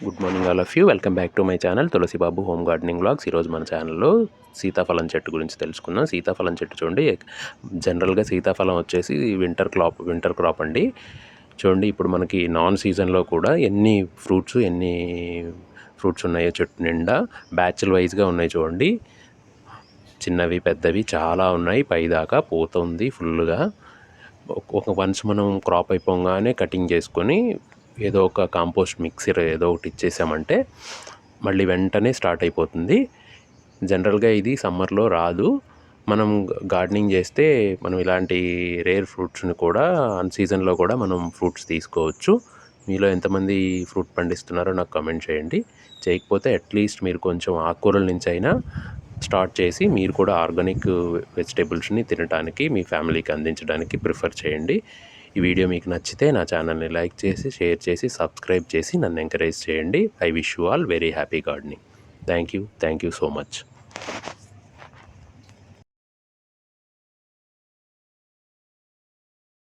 Good morning all of you. Welcome back to my channel Tulasi Babu home gardening vlogs. ఈరోజు మన ఛానల్లో సీతాఫలం చెట్టు గురించి తెలుసుకుందాం. సీతాఫలం చెట్టు చూడండి, జనరల్గా సీతాఫలం వచ్చేసి వింటర్ క్రాప్ అండి. చూడండి, ఇప్పుడు మనకి నాన్ సీజన్లో కూడా ఎన్ని ఫ్రూట్స్ ఉన్నాయో చెట్టు నిండా బ్యాచ్ల వైజ్గా ఉన్నాయి. చూడండి, చిన్నవి పెద్దవి చాలా ఉన్నాయి. పైదాకా పోతుంది ఫుల్గా. వన్స్ మనం క్రాప్ అయిపోగానే కటింగ్ చేసుకొని ఏదో ఒక కాంపోస్ట్ మిక్సర్ ఏదో ఒకటి ఇచ్చేసామంటే మళ్ళీ వెంటనే స్టార్ట్ అయిపోతుంది. జనరల్గా ఇది సమ్మర్లో రాదు. మనం గార్డెనింగ్ చేస్తే మనం ఇలాంటి రేర్ ఫ్రూట్స్ని కూడా అన్సీజన్లో కూడా మనం ఫ్రూట్స్ తీసుకోవచ్చు. మీలో ఎంతమంది ఫ్రూట్ పండిస్తున్నారో నాకు కమెంట్ చేయండి. చేయకపోతే అట్లీస్ట్ మీరు కొంచెం ఆకుకూరల నుంచి అయినా స్టార్ట్ చేసి మీరు కూడా ఆర్గానిక్ వెజిటేబుల్స్ని తినడానికి మీ ఫ్యామిలీకి అందించడానికి ప్రిఫర్ చేయండి. ఈ వీడియో మీకు నచ్చితే నా ఛానల్ని లైక్ చేసి, షేర్ చేసి, సబ్స్క్రైబ్ చేసి నన్ను ఎంకరేజ్ చేయండి. I wish you all very happy gardening. Thank you so much.